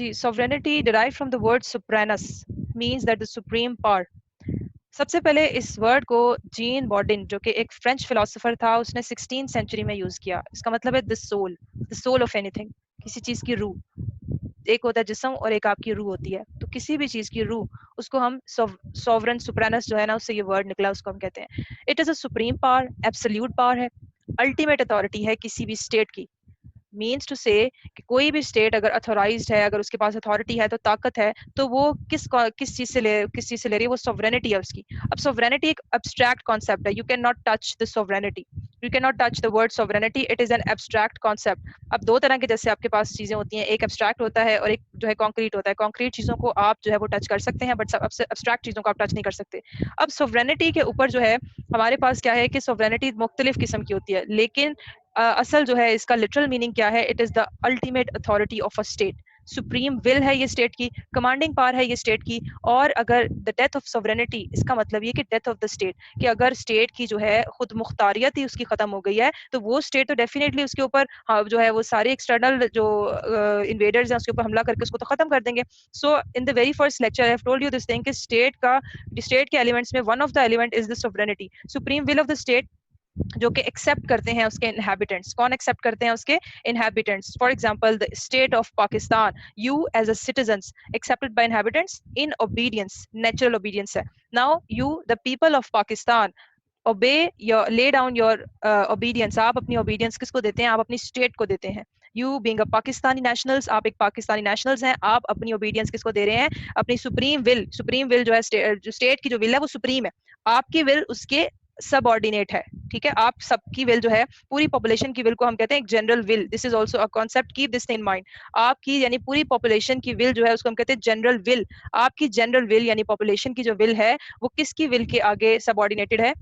Ji, sovereignty derived from the word sovereignus means that the supreme power. सबसे पहले इस word को gene बॉर्डिन जो कि एक फ्रेंच फिलोसोफर था उसने 16th सेंचुरी में यूज किया। इसका मतलब है द सोल ऑफ एनीथिंग, किसी चीज की रूह। एक होता है जिस्म और एक आपकी रूह होती है, तो किसी भी चीज की रूह, उसको हम सॉवरन सुप्रेनस जो है ना, उससे ये वर्ड निकला, उसको हम कहते हैं। It is a supreme power, absolute power है, अल्टीमेट अथॉरिटी है किसी भी स्टेट की। मीन्स टू से कि कोई भी स्टेट अगर अथोराइज्ड है, अगर उसके पास अथॉरिटी है, तो ताकत है, तो वो किस चीज से ले रही है, वो सोवरेनिटी है उसकी। अब सोवरेनिटी एक एब्स्ट्रैक्ट कॉन्सेप्ट है, you can not touch the sovereignty, you can not touch the word sovereignty, it is an abstract concept. अब दो तरह के जैसे आपके पास चीजें होती हैं, एक एब्स्ट्रैक्ट होता है और एक जो है कॉन्क्रीट होता है। कॉन्क्रीट चीजों को आप जो है वो टच कर सकते हैं, बट एब्स्ट्रैक्ट चीजों को आप टच नहीं कर सकते। अब सोवरेनिटी के ऊपर जो है हमारे पास क्या है कि सोवरेनिटी मुख्तलिफ किस्म की होती है, लेकिन असल जो है इसका लिटरल मीनिंग क्या है, it is the ultimate authority of a state. Supreme will है ये स्टेट की, कमांडिंग पावर है ये स्टेट की। और अगर द डेथ ऑफ सोवरेनिटी, इसका मतलब ये कि डेथ ऑफ द स्टेट, कि अगर स्टेट की जो है खुद मुख्तारियत ही उसकी खत्म हो गई है, तो वो स्टेट तो डेफिनेटली उसके ऊपर जो है वो सारे एक्सटर्नल जो इन्वेडर्स हैं उसके ऊपर हमला करके उसको तो खत्म कर देंगे। So in the very first lecture I have told you this thing कि स्टेट के एलिमेंट्स में one of the element is the sovereignty, supreme will of the state, जो कि एक्सेप्ट करते हैं उसके इनहैबिटेंट्स। कौन एक्सेप्ट करते हैं उसके inhabitants? For example the state of Pakistan, you as a citizens accepted by inhabitants in obedience, natural obedience है। Now you the people of Pakistan obey your, lay down your obedience. आप अपनी ओबीडियंस किसको देते हैं? आप अपनी स्टेट को देते हैं। You being a Pakistani nationals, आप एक पाकिस्तानी नेशनल्स हैं, आप अपनी ओबीडियंस किसको दे रहे हैं? अपनी सुप्रीम विल। सुप्रीम विल जो है जो स्टेट की जो विल है वो सुप्रीम है, आपकी विल उसके सबऑर्डिनेट है। ठीक है, आप सबकी विल जो है, पूरी पॉपुलेशन की विल को हम कहते हैं एक general will. This is also a concept, keep this in mind. आपकी यानी पूरी पॉपुलेशन की विल जो है उसको हम कहते हैं जनरल विल। आपकी जनरल विल यानी पॉपुलेशन की जो विल है वो किसकी विल के आगे सबऑर्डिनेटेड है?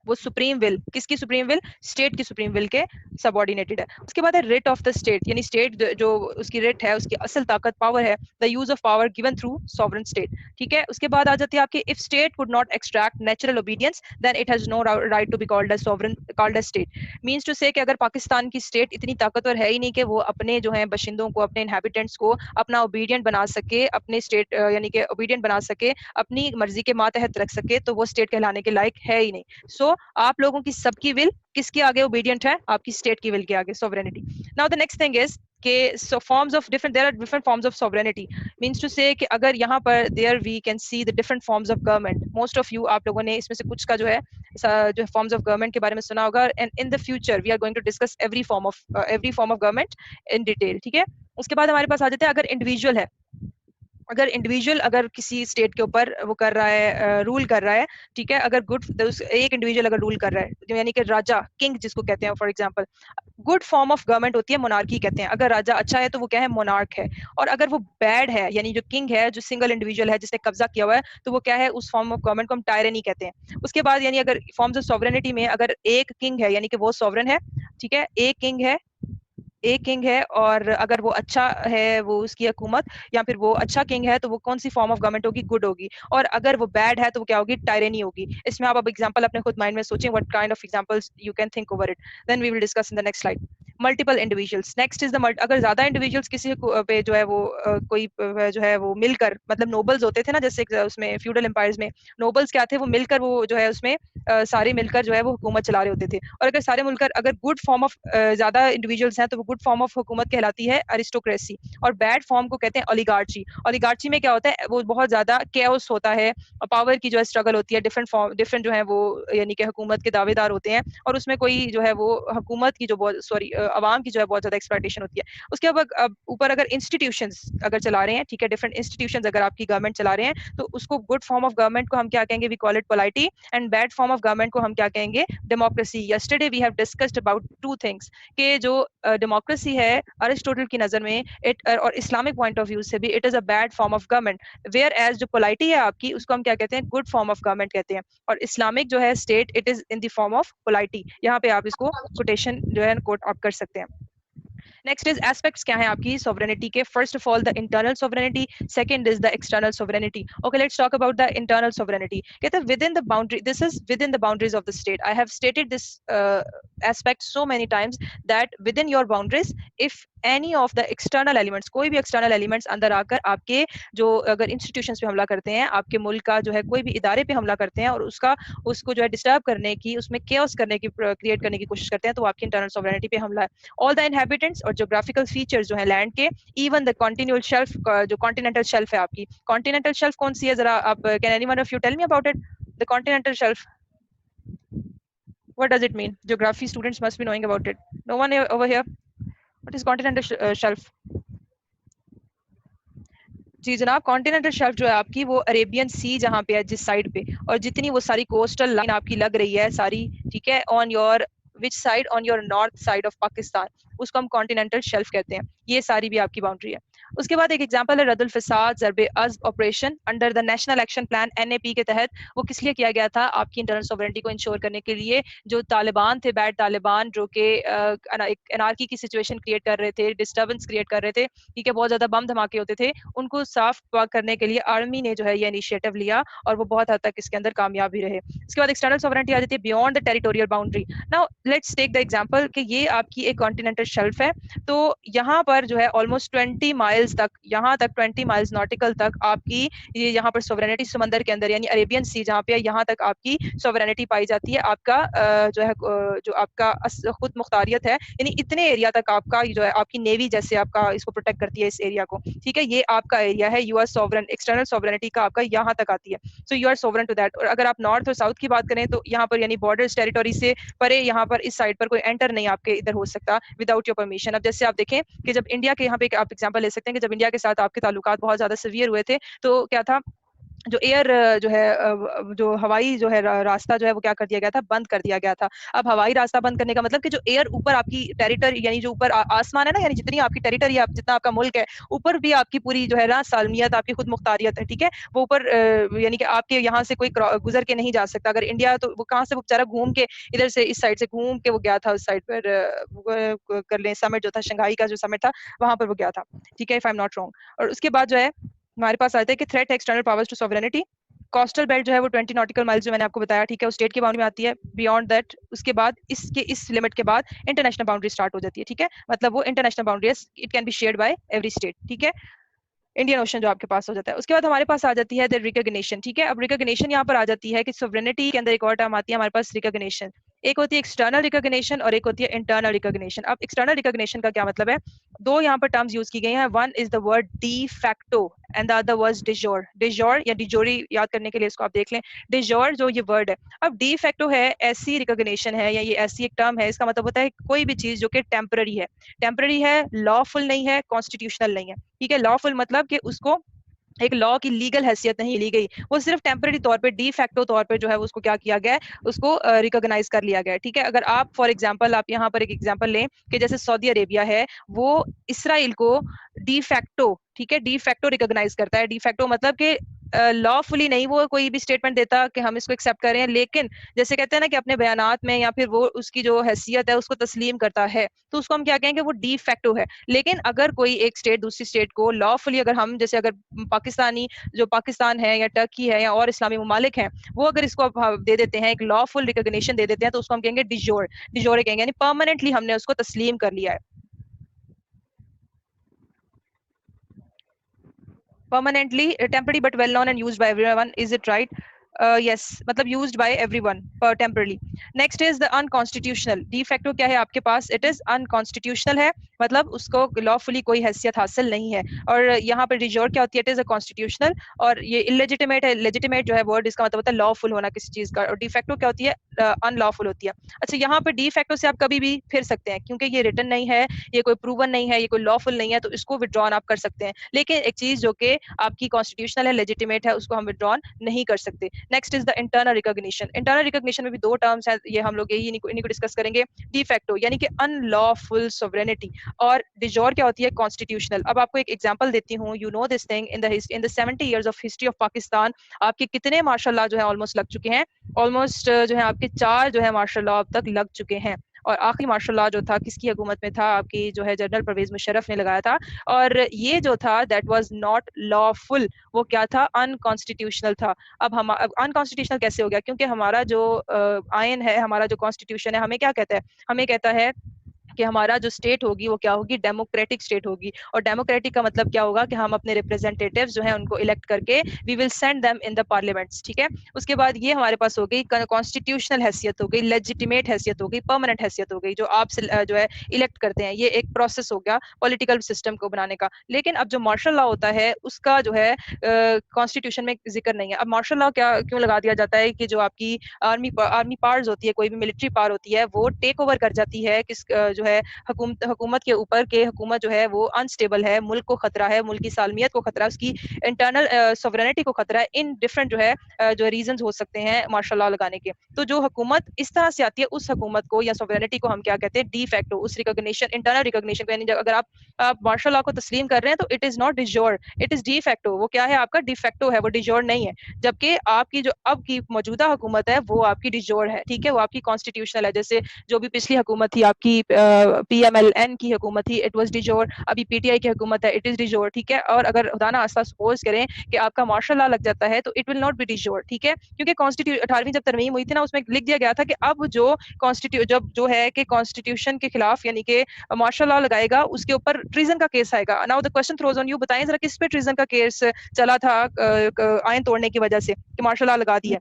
वो सुप्रीम विल। किसकी सुप्रीम विल? स्टेट की सुप्रीम विल के सबऑर्डिनेटेड है। उसके बाद है रिट ऑफ द स्टेट, यानी स्टेट जो उसकी रिट है, उसकी असल ताकत पावर है, the use of power given through sovereign state. ठीक है, उसके बाद आ जाती है आपकी, if state could not extract natural obedience then it has no right to be called as sovereign, called as state. Means to say कि अगर पाकिस्तान की स्टेट इतनी ताकतवर है ही नहीं कि वो अपने जो है बशिंदों को, अपने इनहैबिटेंट्स को अपना ओबीडियंट बना सके, अपने स्टेट यानी कि ओबीडियंट बना सके, अपनी मर्जी के मातहत रख सके, तो वो स्टेट कहलाने के लायक है ही नहीं। सो आप लोगों की सबकी विल किसके आगे ओबीडियंट है? आपकी स्टेट की विल के आगे, sovereignty. Now the next thing is के forms of different, there are different forms of sovereignty. Means to say कि अगर यहाँ पर there we can see the different forms of government. Most of you, आप लोगों ने इसमें से कुछ का जो है फॉर्म्स ऑफ गवर्नमेंट के बारे में सुना होगा, and in the future we are going to discuss every form of government in detail. ठीक है, उसके बाद हमारे पास आ जाते हैं अगर इंडिविजुअल है। अगर इंडिविजुअल अगर किसी स्टेट के ऊपर वो कर रहा है, रूल कर रहा है, ठीक है, अगर एक इंडिविजुअल अगर रूल कर रहा है, यानी कि राजा, किंग जिसको कहते हैं, for example good form of government होती है मोनार्की कहते हैं। अगर राजा अच्छा है तो वो क्या है? मोनार्क है। और अगर वो बैड है, यानी जो किंग है, जो सिंगल इंडिविजुअल है जिसने कब्जा किया हुआ है, तो वो क्या है? उस फॉर्म ऑफ गवर्नमेंट को हम टायरनी कहते हैं। उसके बाद यानी अगर फॉर्म्स ऑफ सॉवरेनिटी में अगर एक किंग है, यानी कि वो सॉवरेन है, ठीक है, एक किंग है, और अगर वो अच्छा है वो उसकी हुकूमत, या फिर वो अच्छा किंग है, तो वो कौन सी फॉर्म ऑफ गवर्नमेंट होगी? गुड होगी। और अगर वो बैड है तो वो क्या होगी? टायरेनी होगी। इसमें आप अब एग्जांपल अपने खुद माइंड में सोचें, what kind of examples you can think over it, then we will discuss in the next slide. Multiple individuals, next is the अगर ज्यादा इंडिविजुअल्स किसी पे जो है वो कोई जो है वो मिलकर, मतलब नोबल्स होते थे ना, जैसे उसमें फ्यूडल एम्पायर्स में नोबल्स क्या थे? वो मिलकर वो जो है उसमें सारे मिलकर जो है वो हुकूमत चला रहे होते थे। और अगर सारे मिलकर अगर गुड फॉर्म ऑफ ज्यादा इंडिविजुअल्स हैं तो वो गुड फॉर्म ऑफ हुकूमत कहलाती है अरिस्टोक्रेसी। और बैड फॉर्म को कहते हैं ओलिगार्ची। ओलिगार्ची में क्या होता है? वो बहुत ज्यादा केओस होता है, पावर की जो है स्ट्रगल होती है, डिफरेंट जो है वो यानी कि हुकूमत के दावेदार होते हैं, और उसमें कोई जो है वो हुकूमत की जो बहुत सॉरी अवाम की जो है बहुत ज्यादा एक्सप्लॉयटेशन होती है। उसके बाद ऊपर अगर इंस्टीट्यूशंस अगर चला रहे हैं, ठीक है, डिफरेंट इंस्टीट्यूशंस अगर आपकी गवर्नमेंट चला रहे हैं, तो उसको गुड फॉर्म ऑफ गवर्नमेंट को हम क्या कहेंगे? We call it polity. And bad form of government को हम क्या कहेंगे? Democracy. Yesterday we have discussed about two things, कि जो डेमोक्रेसी है अरिस्टोटल की नजर में और इस्लामिक पॉइंट ऑफ व्यू से भी it is a bad form of government, whereas जो पोलाइटी है आपकी उसको हम क्या कहते हैं? गुड फॉर्म ऑफ गवर्नमेंट कहते हैं। और इस्लामिक जो है state, it is in the form of polity. यहाँ पे आप इसको कोटेशन जो है कोट आप कर सकते हैं। नेक्स्ट इज एस्पेक्ट्स क्या है आपकी सोवरेनिटी के. First of all the internal sovereignty, second is the external sovereignty. Okay, let's talk about the internal sovereignty. कहते हैं with in the boundary, this is with in the boundaries of the state. I have stated this aspect so many times that with in your boundaries if any of the external elements, कोई भी external elements अंदर आकर आपके जो अगर institutions पे हमला करते हैं, आपके मुल्क का जो है कोई भी इदारे पे हमला करते हैं और उसको जो है डिस्टर्ब करने की, उसमें केओस करने की, क्रिएट करने की कोशिश करते हैं, तो आपकी इंटरनल सोवरेनिटी पे हमला है. ऑल द इनहेबिटेंट्स और जोग्राफिकल फीचर्स जो है लैंड के, इवन द कॉन्टिन्यूअल शेल्फ, जो कॉन्टिनेंटल शेल्फ है आपकी. कॉन्टिनेंटल शेल्फ कौन सी है, जरा आप can anyone of you tell me about it. The continental shelf, what does it mean? Geography students must be knowing about it. No one over here? What is continental shelf? जी जनाब, continental shelf जो है आपकी वो Arabian सी जहाँ पे है जिस side पे, और जितनी वो सारी कोस्टल लाइन आपकी लग रही है सारी, ठीक है, on your which side, on your north side of Pakistan, उसको हम कॉन्टिनेंटल शेल्फ कहते हैं. ये सारी भी आपकी बाउंड्री है. उसके बाद एक एग्जांपल है Radd-ul Fasaad Zarb-e Azb operation under the national action plan NAP के तहत. वो किस लिए किया गया था? आपकी इंटरनल सॉवरेनिटी को इंश्योर करने के लिए. जो तालिबान थे, बैड तालिबान, जो कि एक एनार्की की सिचुएशन क्रिएट कर रहे थे, डिस्टर्बेंस क्रिएट कर रहे थे, ठीक है, बहुत ज्यादा बम धमाके होते थे, उनको साफ करने के लिए आर्मी ने जो है ये इनिशिएटिव लिया और वो बहुत हद तक इसके अंदर कामयाब भी रहे. इसके बाद एक्सटर्नल सॉवरेनिटी आ जाती है beyond the territorial boundary. Now let's take the example कि ये आपकी एक कॉन्टिनेंटल शेल्फ है, तो यहाँ पर जो है ऑलमोस्ट 20 माइल्स तक, यहाँ तक 20 माइल्स नॉटिकल तक आपकी ये यहाँ पर सोवरेनिटी समंदर के अंदर यानी अरेबियन सी जहाँ पे यहाँ तक आपकी सोवरेनिटी पाई जाती है. आपका जो है जो आपका खुद मुख्तारियत है, यानी इतने एरिया तक आपका जो है आपकी नेवी जैसे आपका इसको प्रोटेक्ट करती है इस एरिया को, ठीक है, ये आपका एरिया है. You are sovereign, external sovereignty का आपका यहाँ तक आती है, so you are sovereign to that. और अगर आप नॉर्थ और साउथ की बात करें तो यहाँ पर यानी बॉर्डर्स टेरिटोरी से परे यहाँ पर इस साइड पर कोई एंटर नहीं आपके इधर हो सकता विदाउट योर परमिशन. अब जैसे आप देखें कि जब इंडिया के यहाँ पे आप एग्जांपल ले सकते हैं कि जब इंडिया के साथ आपके ताल्लुकात बहुत ज्यादा सीवियर हुए थे, तो क्या था, जो एयर जो है जो हवाई जो है रास्ता जो है वो क्या कर दिया गया था, बंद कर दिया गया था. अब हवाई रास्ता बंद करने का मतलब कि जो एयर ऊपर आपकी टेरिटरी यानी जो ऊपर आसमान है ना, यानी जितनी आपकी टेरिटरी है, जितना आपका मुल्क है, ऊपर भी आपकी पूरी जो है ना सालमियत, आपकी खुद मुख्तारियत है, ठीक है, वो ऊपर यानी कि आपके यहाँ से कोई गुजर के नहीं जा सकता. अगर इंडिया तो वो कहाँ से, वो बेचारा घूम के इधर से इस साइड से घूम के वो गया था उस साइड पर कर ले, समिट जो था, शंघाई का जो समिट था वहां पर वो गया था, ठीक है, if I am not wrong. और उसके बाद जो है हमारे पास आते हैं कि threat external powers to sovereignty. Coastal belt जो है वो 20 नॉटिकल माइल्स जो मैंने आपको बताया, ठीक है, वो स्टेट की बाउंड्री में आती है. बियॉन्ड दैट, उसके बाद इसके इस लिमिट के बाद इंटरनेशनल बाउंड्री स्टार्ट हो जाती है, ठीक है, मतलब वो इंटरनेशनल बाउंड्री है, it can be shared by every state, ठीक है, इंडियन ओशन जो आपके पास हो जाता है. उसके बाद हमारे पास आ जाती है द रिकॉग्निशन, ठीक है. अब रिकॉग्निशन यहाँ पर आ जाती है कि सोवरेनिटी के अंदर एक और टर्म आती है हमारे पास, रिकॉग्निशन. एक होती है एक्सटर्नल रिकॉग्निशन और एक होती है इंटरनल रिकॉग्निशन. अब एक्सटर्नल रिकॉग्निशन का क्या मतलब है? दो यहाँ पर टर्म्स यूज की गई हैं. One is the word de facto and the other word de jure. De jure या डिजोरी याद करने के लिए इसको आप देख लें. डिजोर जो ये वर्ड है. अब डी फैक्टो है ऐसी रिकॉग्निशन है या ये ऐसी एक टर्म है, इसका मतलब होता है कोई भी चीज जो कि टेम्पररी है, टेम्पररी है, लॉफुल नहीं है, कॉन्स्टिट्यूशनल नहीं है, ठीक है. लॉफुल मतलब कि उसको एक लॉ की लीगल हैसियत नहीं ली गई, वो सिर्फ टेम्पररी तौर पे, डी फैक्टो तौर पे जो है उसको क्या किया गया है, उसको रिकॉग्नाइज कर लिया गया है, ठीक है. अगर आप फॉर एग्जांपल, आप यहाँ पर एक एग्जांपल लें कि जैसे सऊदी अरेबिया है, वो इसराइल को डी फैक्टो, ठीक है, डी फैक्टो रिकॉग्नाइज करता है. डी फैक्टो मतलब कि लॉफुली नहीं वो कोई भी स्टेटमेंट देता कि हम इसको एक्सेप्ट कर रहे हैं, लेकिन जैसे कहते हैं ना कि अपने बयानात में या फिर वो उसकी जो हैसियत है उसको तस्लीम करता है, तो उसको हम क्या कहेंगे, वो डी फैक्टो है. लेकिन अगर कोई एक स्टेट दूसरी स्टेट को लॉफुली, अगर हम जैसे अगर पाकिस्तानी जो पाकिस्तान है या टर्की है या और इस्लामी ममालिक हैं, वो अगर इसको दे देते हैं, एक लॉफुल रिकॉग्निशन दे देते हैं, तो उसको हम कहेंगे डिजोर. डिजोर कहेंगे यानी परमानेंटली हमने उसको तस्लीम कर लिया है. Permanently, temporary but well known and used by everyone. Is it right? Yes, मतलब used by everyone temporarily. Next is the unconstitutional. De facto क्या है आपके पास? It is unconstitutional है, मतलब उसको lawfully कोई हैसियत हासिल नहीं है. और यहाँ पर de jure क्या होती है? It is a constitutional. और ये illegitimate है. Legitimate जो है word इसका मतलब होता है lawful होना किसी चीज का. और de facto क्या होती है? Unlawful होती है. अच्छा, यहाँ पर de facto से आप कभी भी फिर सकते हैं, क्योंकि ये written नहीं है, ये कोई proven नहीं है, ये कोई lawful नहीं है, तो इसको withdrawn आप कर सकते हैं. लेकिन एक चीज जो कि आपकी कॉन्स्टिट्यूशनल है, लेजिटिमेट है, उसको हम विड्रॉन नहीं कर सकते. Next is the internal recognition. Internal recognition में भी दो टर्म्स हैं, ये हम लोग यही इन्हीं को डिस्कस करेंगे. डी फैक्टो यानी कि अनलॉफुल सोवरेनिटी, और डिजोर क्या होती है? कॉन्स्टिट्यूशनल. अब आपको एक एग्जांपल देती हूँ. You know this thing, in the 70 years of history of Pakistan आपके कितने मार्शल लॉ जो है ऑलमोस्ट लग चुके हैं? ऑलमोस्ट जो है आपके 4 जो है मार्शल लॉ अब तक लग चुके हैं. और आखिरी मार्शल लॉ जो था किसकी हुकूमत में था, आपकी जो है जनरल परवेज मुशर्रफ ने लगाया था, और ये जो था दैट वाज नॉट लॉफुल, वो क्या था, अनकॉन्स्टिट्यूशनल था। अब हम अनकॉन्स्टिट्यूशनल कैसे हो गया, क्योंकि हमारा जो आयन है, हमारा जो कॉन्स्टिट्यूशन है, हमें क्या कहता है, हमें कहता है कि हमारा जो स्टेट होगी वो क्या होगी, डेमोक्रेटिक स्टेट होगी। और डेमोक्रेटिक का मतलब क्या होगा कि हम अपने रिप्रेजेंटेटिव्स जो है उनको इलेक्ट करके we will send them in the parliaments, ठीक है। उसके बाद ये हमारे पास हो गई कॉन्स्टिट्यूशनल हैसियत हो गई, लेजिटिमेट हैसियत हो गई, परमानेंट हैसियत हो गई, जो आप जो है इलेक्ट करते हैं। ये एक प्रोसेस हो गया पॉलिटिकल सिस्टम को बनाने का। लेकिन अब जो मार्शल लॉ होता है उसका जो है कॉन्स्टिट्यूशन में जिक्र नहीं है। अब मार्शल लॉ क्या क्यों लगा दिया जाता है कि जो आपकी आर्मी पावर्स होती है, कोई भी मिलिट्री पावर होती है, वो टेक ओवर कर जाती है किस जो है हुकूमत के ऊपर, के हुकूमत जो है वो अनस्टेबल है, मुल्क को खतरा है, मुल्क की सालमियत को खतरा है, उसकी इंटरनल सॉवरेनिटी को खतरा है। इन डिफरेंट जो है जो रीजंस हो सकते हैं मार्शल लॉ लगाने के। तो जो हुकूमत इस तरह से आती है, उस हुकूमत को या सॉवरेनिटी को हम क्या कहते हैं, डी फैक्टो, उस रिकॉग्निशन, इंटरनल रिकॉग्निशन को, यानी अगर आप मार्शल लॉ को तस्लीम कर रहे हैं तो it is not डिजोर, it is de facto. वो क्या है, आपका डी फैक्टो है, वो डिजोर नहीं है। जबकि आपकी जो अब की मौजूदा हुकूमत है वो आपकी डिजोर है, ठीक है, वो आपकी कॉन्स्टिट्यूशनल है। जैसे जो भी पिछली हुकूमत थी आपकी पीएमएलएन की हुकूमत थी, इट वाज डिजोर। अभी पीटीआई की हुकूमत है, इट इज डिजोर, ठीक है। और अगर खुदा ना खास्ता सपोज करें कि आपका मार्शल लॉ लग जाता है तो इट विल नॉट बी डिजोर, ठीक है, क्योंकि कॉन्स्टिट्यूशन 18वीं जब तरमीम हुई थी ना, उसमें लिख दिया गया था कि अब जो जब जो है कि कॉन्स्टिट्यूशन के खिलाफ यानी कि मार्शल लॉ लगाएगा, उसके ऊपर ट्रीजन का केस आएगा। Now the question throws on you, बताएं जरा किस पे ट्रीजन का केस चला था आयन तोड़ने की वजह से कि मार्शल लॉ लगा दिया,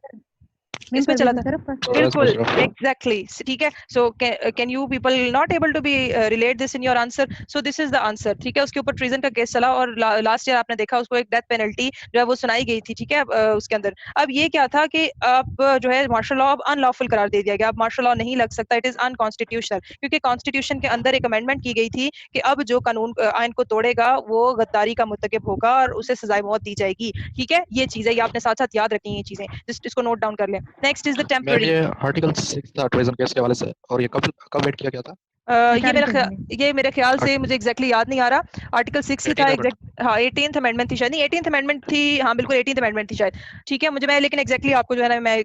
किस पे चला था? बिल्कुल, एग्जैक्टली, ठीक है। So can you people not able to be relate this in your answer? So this is the answer, ठीक है। उसके ऊपर ट्रीजन का केस चला और लास्ट ईयर आपने देखा उसको एक डेथ पेनल्टी जो है वो सुनाई गई थी, ठीक है, उसके अंदर। अब ये क्या था कि अब जो है मार्शल लॉ अब अनलॉफुल करार दे दिया गया, अब मार्शल लॉ नहीं लग सकता, इट इज अनकॉन्स्टिट्यूशनल, क्योंकि कॉन्स्टिट्यूशन के अंदर एक अमेंडमेंट की गई थी कि अब जो कानून आयन को तोड़ेगा वो गद्दारी का मुर्तकिब होगा और उसे सजाए मौत दी जाएगी, ठीक है। ये चीजें ये आपने साथ साथ याद रखनी है, ये चीजें जस्ट इसको नोट डाउन कर लें। Next is the ma'am temporary. ये आर्टिकल 6 था ट्रेजन केस के हवाले से, और ये कब कब वेट किया गया था? ये मेरे ख्याल से मुझे एग्जैक्टली याद नहीं आ रहा, आर्टिकल 6 ही था 18 अमेंडमेंट। एग्जैक्ट। हाँ 18th अमेंडमेंट थी शायद, नहीं 18th अमेंडमेंट थी, हाँ बिल्कुल 18th अमेंडमेंट थी शायद, ठीक है। मुझे मैं लेकिन एग्जैक्टली आपको जो है ना मैं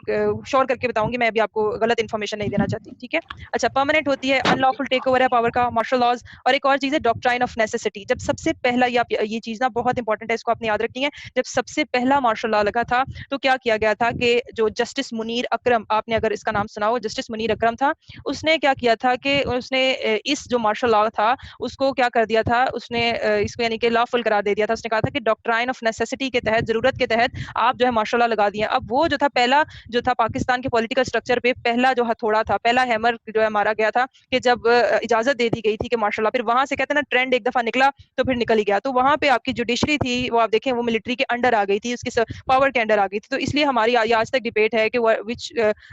श्योर करके बताऊंगी, मैं अभी आपको गलत इन्फॉर्मेशन नहीं देना चाहती, ठीक है। अच्छा, परमानेंट होती है, अनलॉफुल टेक ओवर है पावर का, मार्शल लॉज। और एक और चीज है डॉक्ट्राइन ऑफ नेसेसिटी। जब सबसे पहला ये चीज ना बहुत इंपॉर्टेंट है, इसको आपने याद रखनी है। जब सबसे पहला मार्शल लॉ लगा था तो क्या किया गया था कि जो जस्टिस मुनीर अकरम, आपने अगर इसका नाम सुना हो, जस्टिस मुनीर अकरम था, उसने क्या किया था कि उसने इस जो मार्शल लॉ था उसको क्या कर दिया था, उसने इसको यानी कि लॉफुल करार दे दिया था। उसने कहा था कि डॉक्ट्राइन ऑफ नेसेसिटी के तहत, जरूरत के तहत आप जो है मार्शल लॉ लगा दिए। अब वो जो था पहला जो था पाकिस्तान के पॉलिटिकल स्ट्रक्चर पे पहला जो हथौड़ा था, पहला हैमर जो है मारा गया था कि जब इजाजत दे दी गई थी कि मार्शल लॉ, फिर वहां से कहते हैं ना ट्रेंड एक दफा निकला तो फिर निकल ही गया। तो वहां पे आपकी जुडिशरी थी वो आप देखें वो मिलिट्री के अंडर आ गई थी, उसकी पावर के अंडर आ गई थी। तो इसलिए हमारी आज तक डिबेट है कि विच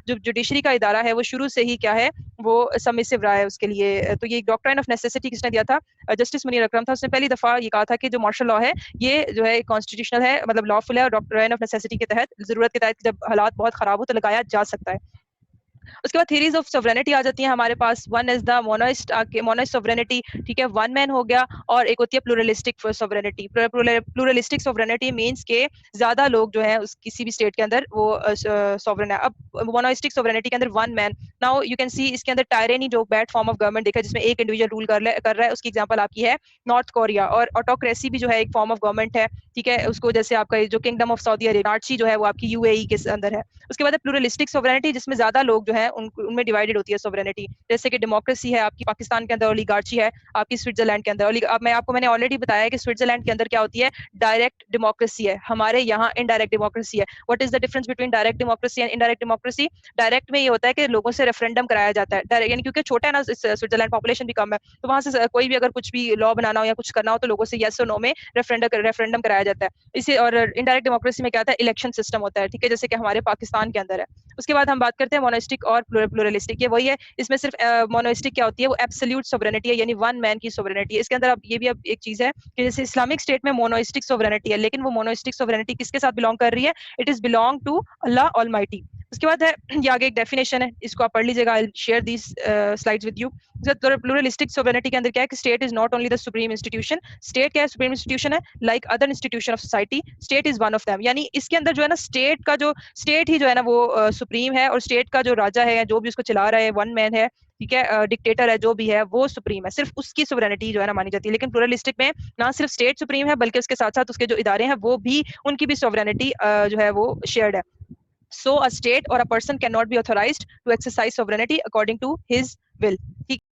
जो जुडिशरी का इदारा है वो शुरू से ही क्या है, वो सबमिसिव रहा है उसके लिए। तो ये डॉक्ट्राइन ऑफ नेसेसिटी किसने दिया था? जस्टिस मुनीर अकरम था। उसने पहली दफा ये कहा था कि जो मार्शल लॉ है ये जो है कॉन्स्टिट्यूशनल है, मतलब लॉफुल है, और डॉक्ट्राइन ऑफ नेसेसिटी के तहत, जरूरत के तहत जब हालात बहुत खराब हो तो लगाया जा सकता है। उसके बाद थ्योरीज ऑफ सोवरेनिटी आ जाती है हमारे पास। वन इज द मोनोइस्ट सोवरेनिटी, ठीक है, वन मैन हो गया। और एक होती है pluralistic sovereignty. Pluralistic sovereignty means के ज्यादा लोग जो है उस किसी भी स्टेट के अंदर वो सोवरेन है। अब मोनोइस्टिक सोवरेनिटी के अंदर one man, now you can see इसके अंदर टायरेनी जो बैड फॉर्म ऑफ गवर्नमेंट देखा जिसमें एक इंडिविजुअल रूल कर रहा है, उसकी एग्जांपल आपकी है नॉर्थ कोरिया। और ऑटोक्रेसी भी जो है एक फॉर्म ऑफ गवर्नमेंट है, ठीक है, उसको जैसे आपका जो किंगडम ऑफ सऊदी अरेबिया जो है वो आपकी यूएई के अंदर है। उसके बाद प्लूरलिस्टिक सोवरेनिटी जिसमें ज्यादा लोग जो है उनमें डिवाइडेड होती है सोवरेनिटी। जैसे कि डेमोक्रेसी है आपकी पाकिस्तान के अंदर, ओलिगार्ची है आपकी स्विट्जरलैंड के अंदर। अब मैंने ऑलरेडी बताया कि स्विट्जरलैंड के अंदर क्या होती है, डायरेक्ट डेमोक्रेसी है, हमारे यहाँ इनडायरेक्ट डेमोक्रेसी है। What is the difference between direct democracy and indirect democracy? Direct में ये होता है कि लोगों से रेफरेंडम कराया जाता है डायरेक्ट, यानी क्योंकि छोटा है ना स्विट्जरलैंड, पॉपुलेशन भी कम है, तो वहां से कोई भी अगर कुछ भी लॉ बनाना हो या कुछ करना हो तो लोगों से यस और नो में रेफरेंडम कराया जाता है इसे। और इनडायरेक्ट डेमोक्रेसी में क्या होता है, इलेक्शन सिस्टम होता है, ठीक है, जैसे कि हमारे पाकिस्तान के अंदर है। उसके बाद हम बात करते हैं मोनोस्टिक और प्लूरलिस्टिक। ये वही है, इसमें सिर्फ मोनोस्टिक क्या होती है, वो एब्सोल्यूट सोवरेनिटी है, यानी वन मैन की सोवरेनिटी है। इसके अंदर अब ये भी अब एक चीज है कि जैसे इस्लामिक स्टेट में मोनोस्टिक सोवरेनिटी है, लेकिन वो मोनोस्टिक सोवरेनिटी किसके साथ बिलोंग कर रही है? It is belong to Allah Almighty. उसके बाद है ये आगे एक डेफिनेशन है, इसको आप पढ़ लीजिएगा, I will share this slides with you. Pluralistic sovereignty के अंदर क्या है कि state is not only the supreme institution. State क्या है? सुप्रीम इंस्टीट्यूशन है, like other institution of society, state is one of them. यानी इसके अंदर जो है ना स्टेट ही जो है ना वो सुप्रीम है, और स्टेट का जो राजा है या जो भी उसको चला रहा है वन मैन है, ठीक है, डिक्टेटर है जो भी है वो सुप्रीम है, सिर्फ उसकी सोवरेनिटी जो है ना मानी जाती है। लेकिन प्लूरलिस्टिक में ना सिर्फ स्टेट सुप्रीम है बल्कि उसके साथ साथ उसके जो इदारे हैं वो भी, उनकी भी सोवरेनिटी जो है वो शेयर्ड है। So a state or a person cannot be authorized to exercise sovereignty according to his will. ठीक